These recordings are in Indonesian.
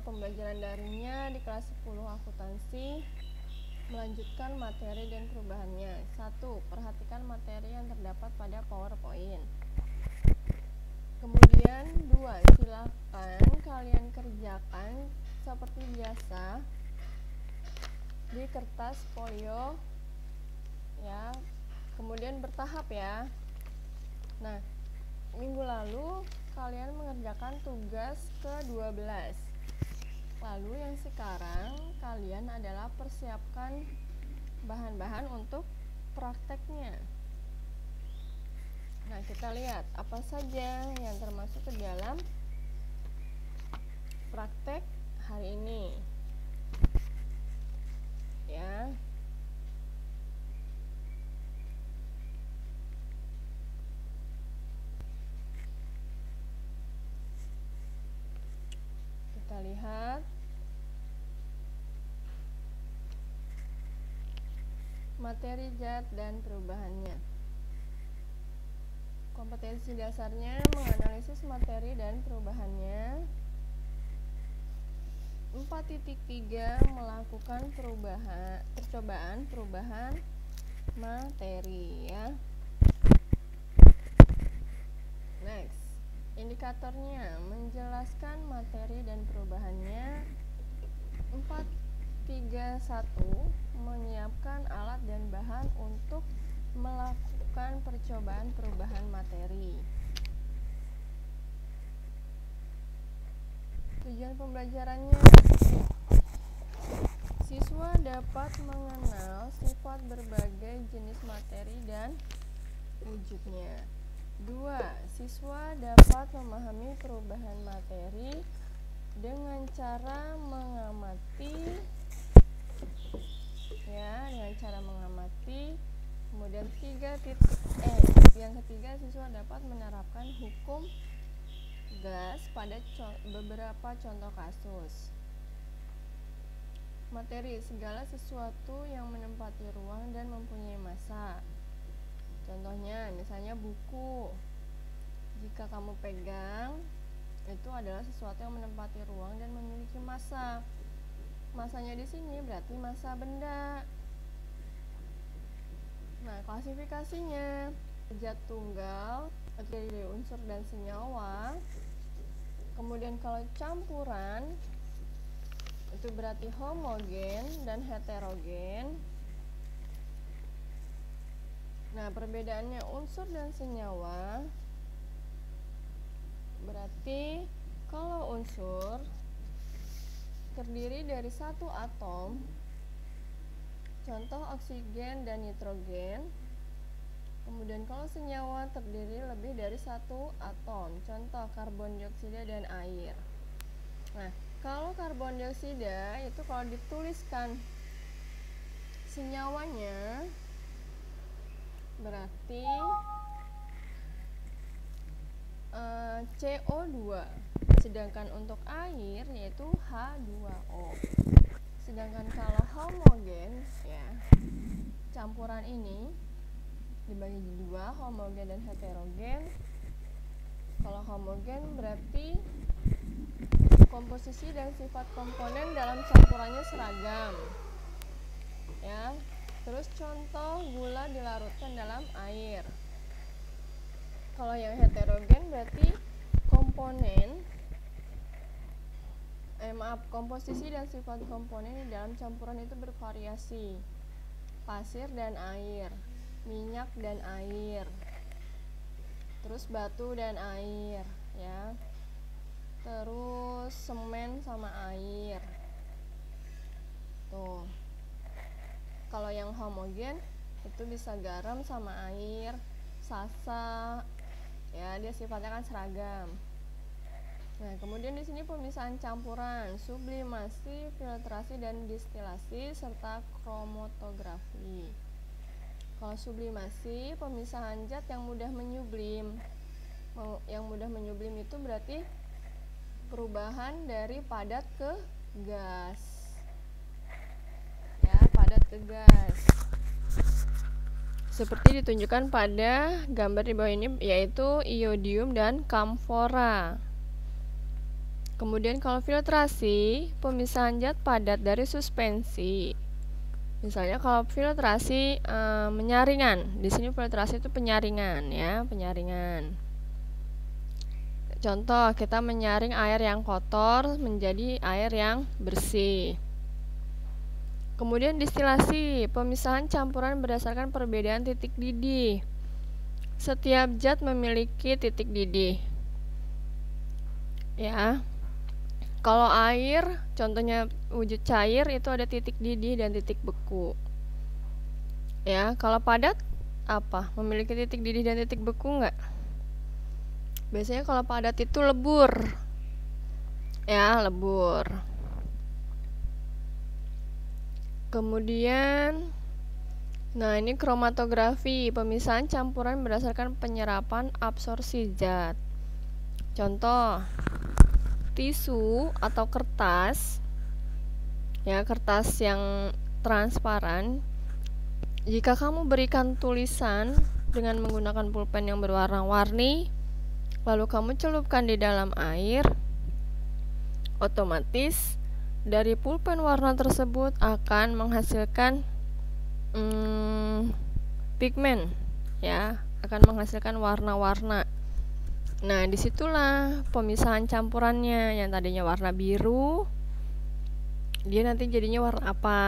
pembelajaran daringnya di kelas 10 akuntansi. Melanjutkan materi dan perubahannya. 1. Perhatikan materi yang terdapat pada PowerPoint. Kemudian 2. Silakan kalian kerjakan seperti biasa di kertas folio ya. Kemudian bertahap ya. Nah, minggu lalu kalian mengerjakan tugas ke-12. Lalu yang sekarang kalian adalah persiapkan bahan-bahan untuk prakteknya. Nah, kita lihat apa saja yang termasuk ke dalam praktek hari ini. Ya. Kita lihat materi zat dan perubahannya. Kompetensi dasarnya menganalisis materi dan perubahannya. 4.3 melakukan percobaan perubahan materi ya. Next, indikatornya menjelaskan materi dan perubahannya. 4.3.1 menyiapkan alat dan bahan untuk melakukan percobaan perubahan materi. Tujuan pembelajarannya, siswa dapat mengenal sifat berbagai jenis materi dan wujudnya. 2. Siswa dapat memahami perubahan materi dengan cara mengamati ya, dengan cara mengamati. Kemudian yang ketiga, siswa dapat menerapkan hukum gas pada beberapa contoh kasus. Materi, segala sesuatu yang menempati ruang dan mempunyai massa. Contohnya, misalnya buku. Jika kamu pegang, itu adalah sesuatu yang menempati ruang dan memiliki massa. Massanya di sini berarti massa benda. Nah, klasifikasinya, zat tunggal terdiri dari unsur dan senyawa. Kemudian kalau campuran itu berarti homogen dan heterogen. Nah, perbedaannya unsur dan senyawa berarti kalau unsur terdiri dari satu atom, contoh oksigen dan nitrogen. Kemudian kalau senyawa terdiri lebih dari satu atom, contoh karbon dioksida dan air. Nah, kalau karbon dioksida itu kalau dituliskan senyawanya berarti CO2. Sedangkan untuk air yaitu H2O. Sedangkan kalau homogen ya, campuran ini dibagi dua, homogen dan heterogen. Kalau homogen berarti komposisi dan sifat komponen dalam campurannya seragam. Ya. Terus contoh gula dilarutkan dalam air. Kalau yang heterogen berarti komposisi dan sifat komponen di dalam campuran itu bervariasi. Pasir dan air, minyak dan air, terus batu dan air ya, terus semen sama air. Tuh, kalau yang homogen itu bisa garam sama air, sasa ya, dia sifatnya kan seragam. Nah, kemudian di sini pemisahan campuran, sublimasi, filtrasi dan distilasi serta kromatografi. Kalau sublimasi, pemisahan zat yang mudah menyublim. Yang mudah menyublim itu berarti perubahan dari padat ke gas. Ya, padat ke gas. Seperti ditunjukkan pada gambar di bawah ini, yaitu iodium dan kamfora. Kemudian kalau filtrasi, pemisahan zat padat dari suspensi. Misalnya kalau filtrasi menyaringan, di sini filtrasi itu penyaringan ya, penyaringan. Contoh, kita menyaring air yang kotor menjadi air yang bersih. Kemudian distilasi, pemisahan campuran berdasarkan perbedaan titik didih. Setiap zat memiliki titik didih. Ya. Kalau air, contohnya wujud cair itu ada titik didih dan titik beku. Ya, kalau padat apa? Memiliki titik didih dan titik beku enggak? Biasanya kalau padat itu lebur. Ya, lebur. Kemudian nah, ini kromatografi, pemisahan campuran berdasarkan penyerapan absorpsi zat. Contoh, tisu atau kertas, ya, kertas yang transparan. Jika kamu berikan tulisan dengan menggunakan pulpen yang berwarna-warni, lalu kamu celupkan di dalam air, otomatis dari pulpen warna tersebut akan menghasilkan pigmen, ya, akan menghasilkan warna-warna. Nah, disitulah pemisahan campurannya. Yang tadinya warna biru, dia nanti jadinya warna apa?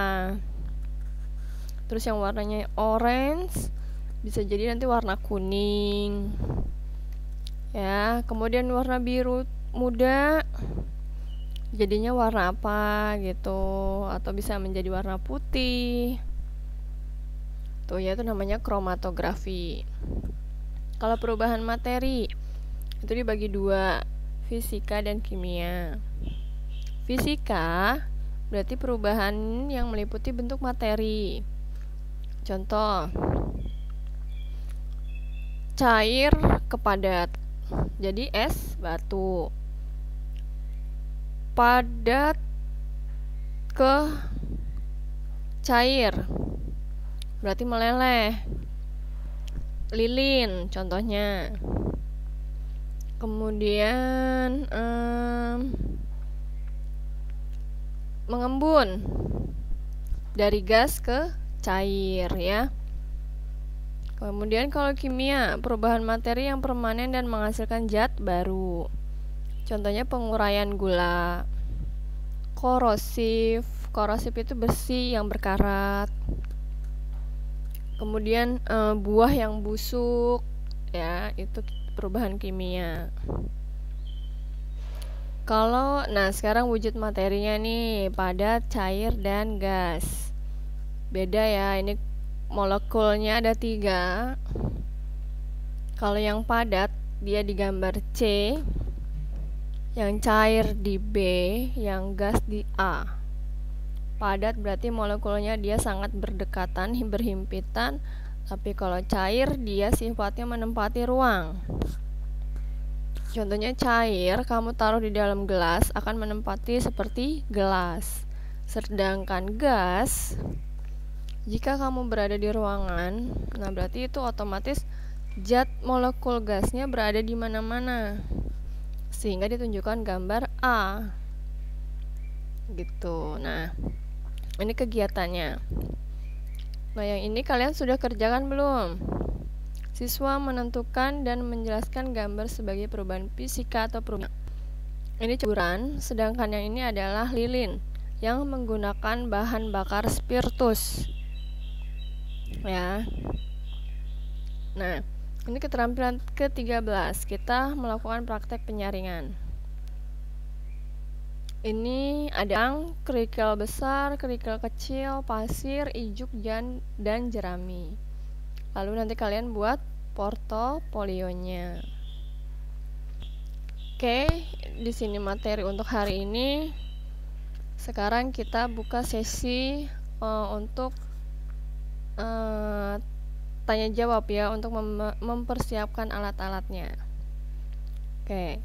Terus yang warnanya orange bisa jadi nanti warna kuning. Ya, kemudian warna biru muda jadinya warna apa gitu, atau bisa menjadi warna putih. Tuh ya, itu namanya kromatografi. Kalau perubahan materi itu dibagi dua, fisika dan kimia. Fisika berarti perubahan yang meliputi bentuk materi. Contoh, cair ke padat, jadi es batu. Padat ke cair, berarti meleleh, lilin contohnya. Kemudian mengembun, dari gas ke cair ya. Kemudian kalau kimia, perubahan materi yang permanen dan menghasilkan zat baru. Contohnya penguraian gula. Korosif, korosif itu besi yang berkarat. Kemudian buah yang busuk, ya, itu perubahan kimia. Nah, sekarang wujud materinya nih, padat, cair, dan gas. Beda ya, ini molekulnya ada 3. Kalau yang padat dia di gambar C, yang cair di B, yang gas di A. Padat berarti molekulnya dia sangat berdekatan, berhimpitan, tapi kalau cair dia sifatnya menempati ruang. Contohnya cair, kamu taruh di dalam gelas akan menempati seperti gelas. Sedangkan gas, jika kamu berada di ruangan, nah berarti itu otomatis zat molekul gasnya berada di mana-mana, sehingga ditunjukkan gambar A. Gitu. Nah, ini kegiatannya. Nah, yang ini kalian sudah kerjakan belum? Siswa menentukan dan menjelaskan gambar sebagai perubahan fisika atau perubahan. Ini campuran, sedangkan yang ini adalah lilin yang menggunakan bahan bakar spiritus. Ya. Nah, ini keterampilan ke-13. Kita melakukan praktek penyaringan. Ini ada kerikil besar, kerikil kecil, pasir, ijuk, dan jerami. Lalu nanti kalian buat portofolionya. Oke, di sini materi untuk hari ini. Sekarang kita buka sesi untuk tanya jawab ya, untuk mempersiapkan alat-alatnya. Oke.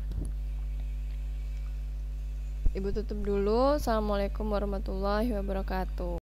Ibu tutup dulu. Assalamualaikum warahmatullahi wabarakatuh.